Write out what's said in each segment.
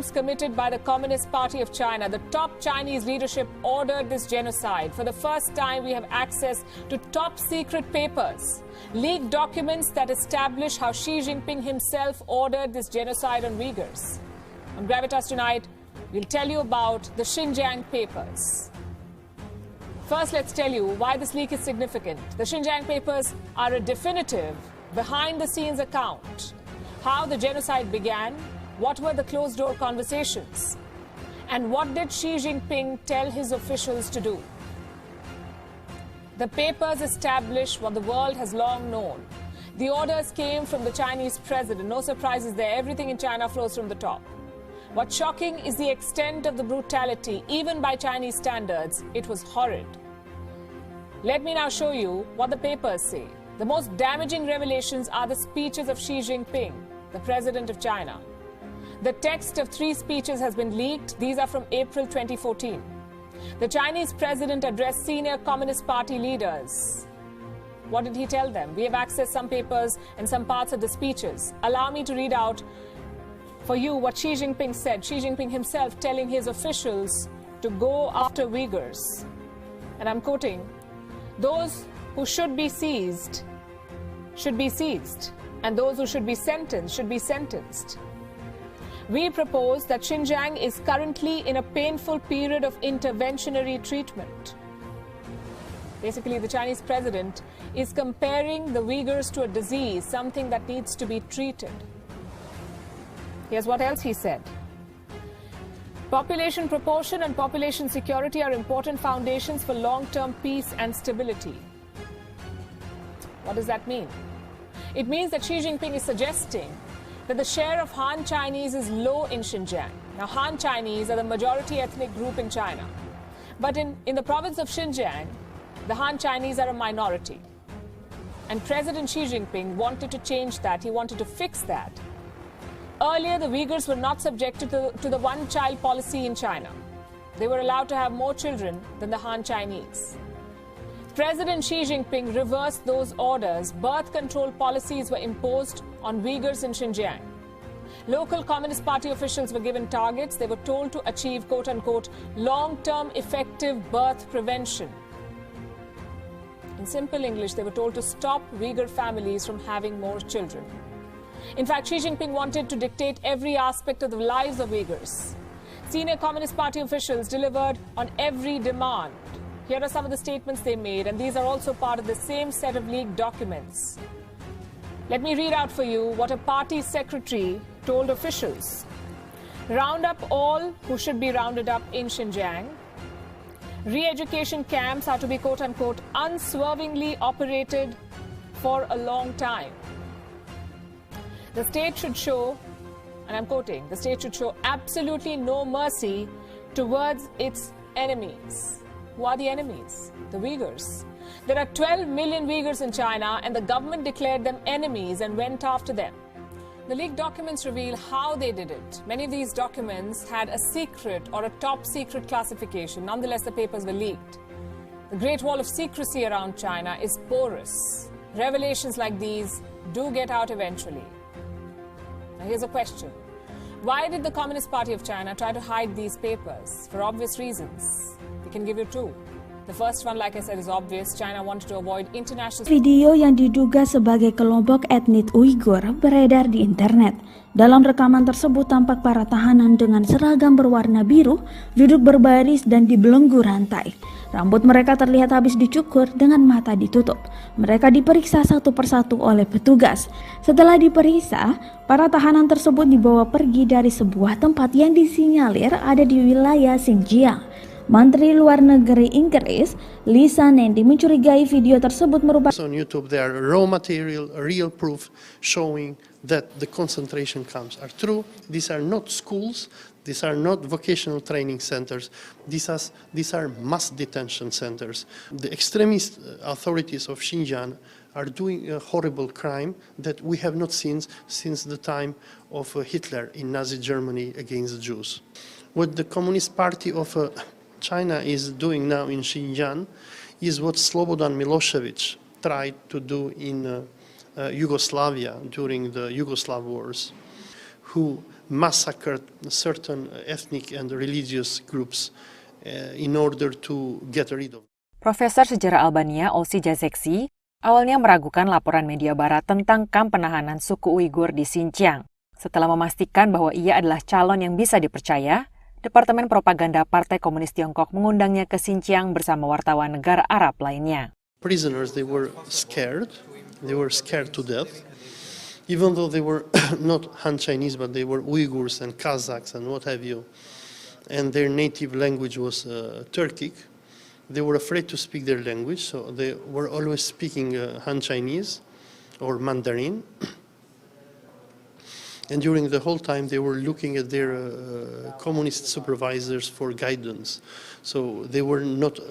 crimes committed by the Communist Party of China. The top Chinese leadership ordered this genocide. For the first time, we have access to top secret papers, leaked documents that establish how Xi Jinping himself ordered this genocide on Uyghurs. On Gravitas tonight, we'll tell you about the Xinjiang papers. First, let's tell you why this leak is significant. The Xinjiang papers are a definitive, behind-the-scenes account. How the genocide began, what were the closed-door conversations, and what did Xi Jinping tell his officials to do? The papers establish what the world has long known. The orders came from the Chinese president. No surprises there. Everything in China flows from the top. What's shocking is the extent of the brutality, even by Chinese standards. It was horrid. Let me now show you what the papers say. The most damaging revelations are the speeches of Xi Jinping, the president of China. The text of 3 speeches has been leaked. These are from April 2014. The Chinese president addressed senior Communist Party leaders. What did he tell them? We have accessed some papers and some parts of the speeches. Allow me to read out for you what Xi Jinping said. Xi Jinping himself telling his officials to go after Uyghurs. And I'm quoting, "Those who should be seized, and those who should be sentenced. We propose that Xinjiang is currently in a painful period of interventionary treatment." Basically, the Chinese president is comparing the Uyghurs to a disease, something that needs to be treated. Here's what else he said. Population proportion and population security are important foundations for long-term peace and stability. What does that mean? It means that Xi Jinping is suggesting that the share of Han Chinese is low in Xinjiang. Now, Han Chinese are the majority ethnic group in China. But in the province of Xinjiang, the Han Chinese are a minority. And President Xi Jinping wanted to change that. He wanted to fix that. Earlier, the Uyghurs were not subjected to the one-child policy in China. They were allowed to have more children than the Han Chinese. President Xi Jinping reversed those orders. Birth control policies were imposed on Uyghurs in Xinjiang. Local Communist Party officials were given targets. They were told to achieve, quote-unquote, long-term effective birth prevention. In simple English, they were told to stop Uyghur families from having more children. In fact, Xi Jinping wanted to dictate every aspect of the lives of Uyghurs. Senior Communist Party officials delivered on every demand. Here are some of the statements they made, and these are also part of the same set of leaked documents. Let me read out for you what a party secretary told officials. Round up all who should be rounded up in Xinjiang. Re-education camps are to be, quote-unquote, unswervingly operated for a long time. The state should show, and I'm quoting, the state should show absolutely no mercy towards its enemies. Who are the enemies? The Uyghurs. There are 12 million Uyghurs in China, and the government declared them enemies and went after them. The leaked documents reveal how they did it. Many of these documents had a secret or a top secret classification. Nonetheless, the papers were leaked. The Great Wall of secrecy around China is porous. Revelations like these do get out eventually. Now, here's a question. Why did the Communist Party of China try to hide these papers? For obvious reasons. We can give you 2. The first one, like I said, is obvious. China wanted to avoid international... Video yang diduga sebagai kelompok etnis Uighur beredar di internet. Dalam rekaman tersebut tampak para tahanan dengan seragam berwarna biru duduk berbaris dan dibelenggu rantai. Rambut mereka terlihat habis dicukur dengan mata ditutup. Mereka diperiksa satu persatu oleh petugas. Setelah diperiksa, para tahanan tersebut dibawa pergi dari sebuah tempat yang disinyalir ada di wilayah Xinjiang. Menteri Luar Negeri Inggris, Lisa Nandy, mencurigai video tersebut merupakan on YouTube. There are raw material, real proof showing that the concentration camps are true. These are not schools. These are not vocational training centers. These are mass detention centers. The extremist authorities of Xinjiang are doing a horrible crime that we have not seen since the time of Hitler in Nazi Germany against the Jews. What the Communist Party of China is doing now in Xinjiang is what Slobodan Milosevic tried to do in Yugoslavia during the Yugoslav wars, who massacred certain ethnic and religious groups in order to get rid of. Profesor Sejarah Albania Olsi Jazeksi awalnya meragukan laporan media barat tentang kamp penahanan suku Uighur di Xinjiang. Setelah memastikan bahwa ia adalah calon yang bisa dipercaya, Departemen Propaganda Partai Komunis Tiongkok mengundangnya ke Xinjiang bersama wartawan negara Arab lainnya. Prisoners, they were scared to death, even though they were not Han Chinese, but they were Uyghurs and Kazakhs and what have you, and their native language was Turkic. They were afraid to speak their language, so they were always speaking Han Chinese or Mandarin. And during the whole time, they were looking at their communist supervisors for guidance. So they were not...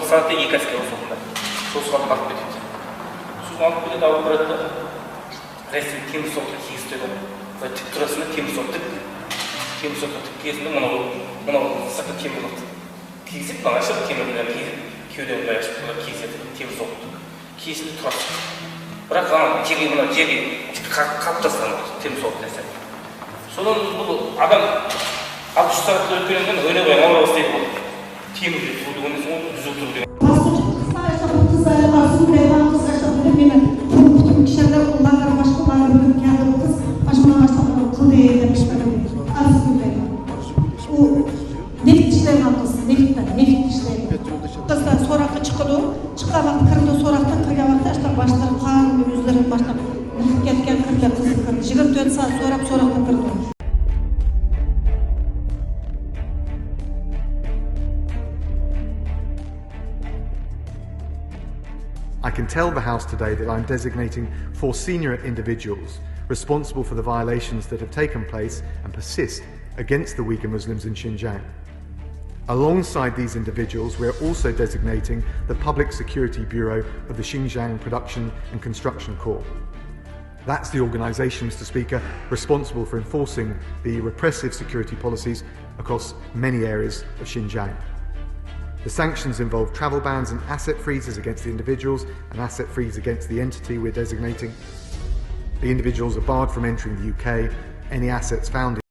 Saatnya ikat sekali soalnya, soal apa itu? Soal apa itu tahu berada? Resim tim soal kis itu, terusnya tim soal kis itu mana sakit tim itu, kis itu mana sih tim itu kis itu tim soal kis itu terus. Berapa jadi mana jadi kapten tim soal itu. Soalnya bu adam abstrak terkena öyle bir hava olsaydı. Tim itu dengan semua jujur. I can tell the House today that I'm designating 4 senior individuals responsible for the violations that have taken place and persist against the Uyghur Muslims in Xinjiang. Alongside these individuals, we're also designating the Public Security Bureau of the Xinjiang Production and Construction Corps. That's the organisation, Mr. Speaker, responsible for enforcing the repressive security policies across many areas of Xinjiang. The sanctions involve travel bans and asset freezes against the individuals and asset freeze against the entity we're designating. The individuals are barred from entering the UK. Any assets found in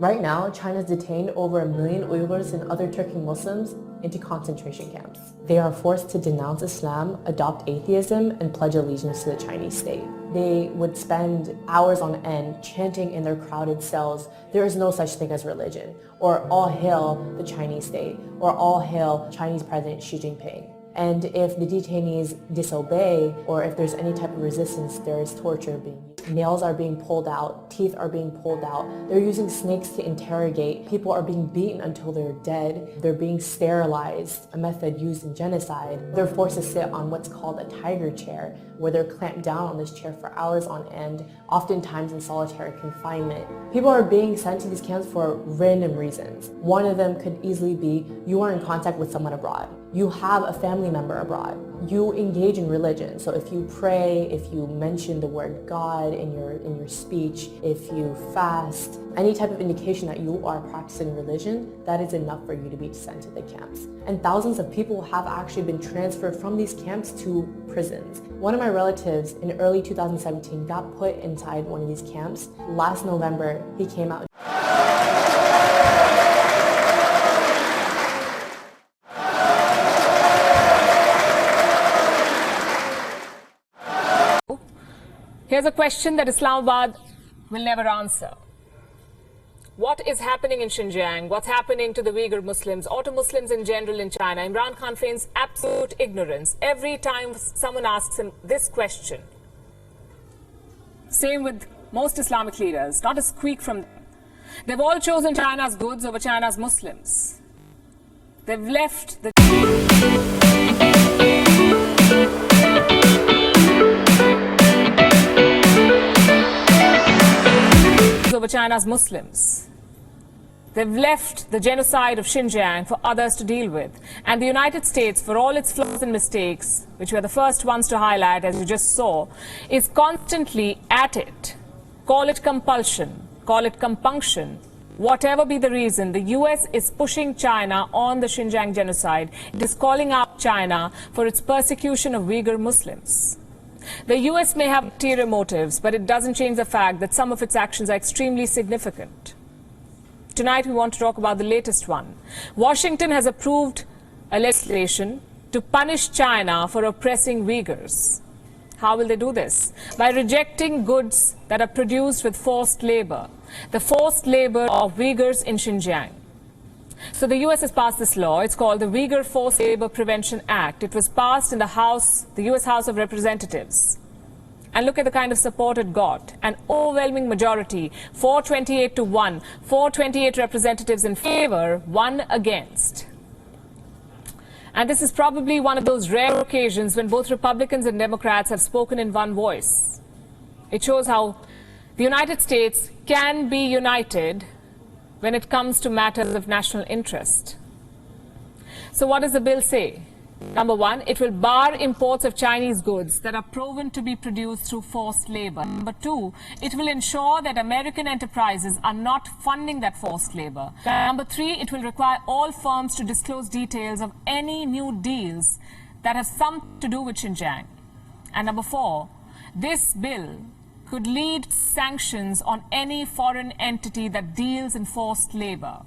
Right now, China's detained over 1 million Uyghurs and other Turkic Muslims into concentration camps. They are forced to denounce Islam, adopt atheism, and pledge allegiance to the Chinese state. They would spend hours on end chanting in their crowded cells, "There is no such thing as religion," or "All hail the Chinese state," or "All hail Chinese President Xi Jinping." And if the detainees disobey, or if there's any type of resistance, there is torture being used. Nails are being pulled out, teeth are being pulled out. They're using snakes to interrogate. People are being beaten until they're dead. They're being sterilized, a method used in genocide. They're forced to sit on what's called a tiger chair, where they're clamped down on this chair for hours on end, oftentimes in solitary confinement. People are being sent to these camps for random reasons. One of them could easily be you are in contact with someone abroad. You have a family member abroad. You engage in religion. So if you pray, if you mention the word God in your speech, if you fast, any type of indication that you are practicing religion, that is enough for you to be sent to the camps. And thousands of people have actually been transferred from these camps to prisons. One of my relatives in early 2017 got put inside one of these camps. Last November, he came out. Here's a question that Islamabad will never answer. What is happening in Xinjiang? What's happening to the Uighur Muslims or to Muslims in general in China? Imran Khan feigns absolute ignorance every time someone asks him this question. Same with most Islamic leaders, not a squeak from them. They've all chosen China's goods over China's Muslims. They've left the over China's Muslims. They've left the genocide of Xinjiang for others to deal with. And the United States, for all its flaws and mistakes, which we are the first ones to highlight, as you just saw, is constantly at it. Call it compulsion, call it compunction. Whatever be the reason, the US is pushing China on the Xinjiang genocide. It is calling out China for its persecution of Uighur Muslims. The US may have ulterior motives, but it doesn't change the fact that some of its actions are extremely significant. Tonight we want to talk about the latest one. Washington has approved a legislation to punish China for oppressing Uyghurs. How will they do this? By rejecting goods that are produced with forced labor, the forced labor of Uyghurs in Xinjiang. So the US has passed this law. It's called the Uyghur Forced Labor Prevention Act. It was passed in the US House of Representatives. And look at the kind of support it got. An overwhelming majority, 428 to 1, 428 representatives in favor, 1 against. And this is probably one of those rare occasions when both Republicans and Democrats have spoken in one voice. It shows how the United States can be united when it comes to matters of national interest. So what does the bill say? Number one, it will bar imports of Chinese goods that are proven to be produced through forced labor. Number two, it will ensure that American enterprises are not funding that forced labor. Number three, it will require all firms to disclose details of any new deals that have something to do with Xinjiang. And number four, this bill could lead to sanctions on any foreign entity that deals in forced labor.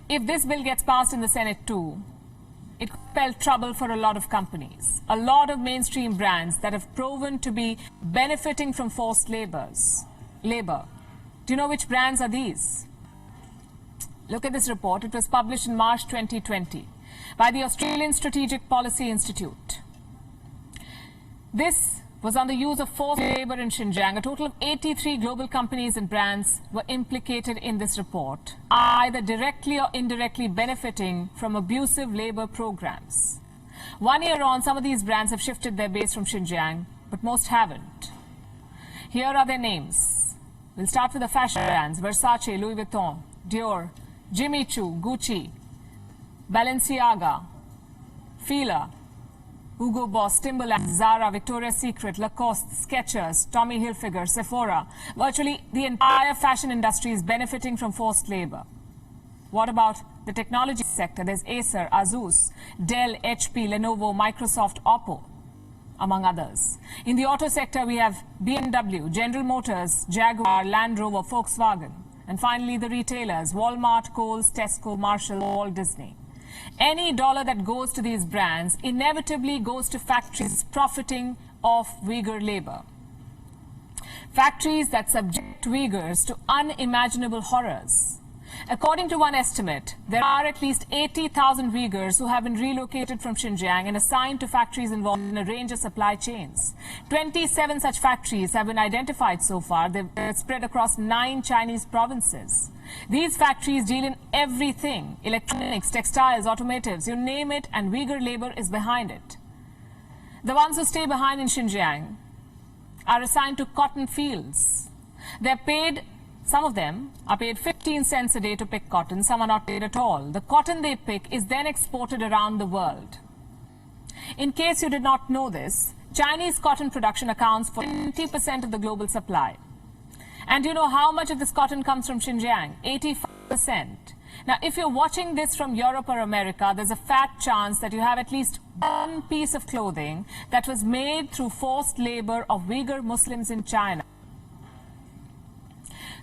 If this bill gets passed in the Senate too, it could spell trouble for a lot of companies, a lot of mainstream brands that have proven to be benefiting from forced labor. Do you know which brands are these? Look at this report. It was published in March 2020 by the Australian Strategic Policy Institute. This was on the use of forced labor in Xinjiang. A total of 83 global companies and brands were implicated in this report, either directly or indirectly benefiting from abusive labor programs. 1 year on, some of these brands have shifted their base from Xinjiang, but most haven't. Here are their names. We'll start with the fashion brands: Versace, Louis Vuitton, Dior, Jimmy Choo, Gucci, Balenciaga, Fila, Hugo Boss, Timberland, Zara, Victoria's Secret, Lacoste, Skechers, Tommy Hilfiger, Sephora. Virtually the entire fashion industry is benefiting from forced labor. What about the technology sector? There's Acer, Asus, Dell, HP, Lenovo, Microsoft, Oppo, among others. In the auto sector, we have BMW, General Motors, Jaguar, Land Rover, Volkswagen. And finally, the retailers: Walmart, Kohl's, Tesco, Marshall, Walt Disney. Any dollar that goes to these brands inevitably goes to factories profiting off Uyghur labor. Factories that subject Uyghurs to unimaginable horrors. According to one estimate, there are at least 80,000 Uyghurs who have been relocated from Xinjiang and assigned to factories involved in a range of supply chains. 27 such factories have been identified so far. They've spread across 9 Chinese provinces. These factories deal in everything: electronics, textiles, automotives, you name it, and Uyghur labor is behind it. The ones who stay behind in Xinjiang are assigned to cotton fields. They're paid, some of them are paid 15 cents a day to pick cotton, some are not paid at all. The cotton they pick is then exported around the world. In case you did not know this, Chinese cotton production accounts for 20% of the global supply. And you know how much of this cotton comes from Xinjiang? 85%. Now, if you're watching this from Europe or America, there's a fat chance that you have at least one piece of clothing that was made through forced labor of Uyghur Muslims in China.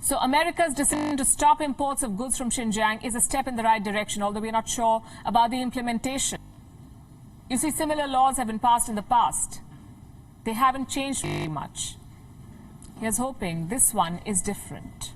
So America's decision to stop imports of goods from Xinjiang is a step in the right direction, although we're not sure about the implementation. You see, similar laws have been passed in the past. They haven't changed very much. Here's hoping this one is different.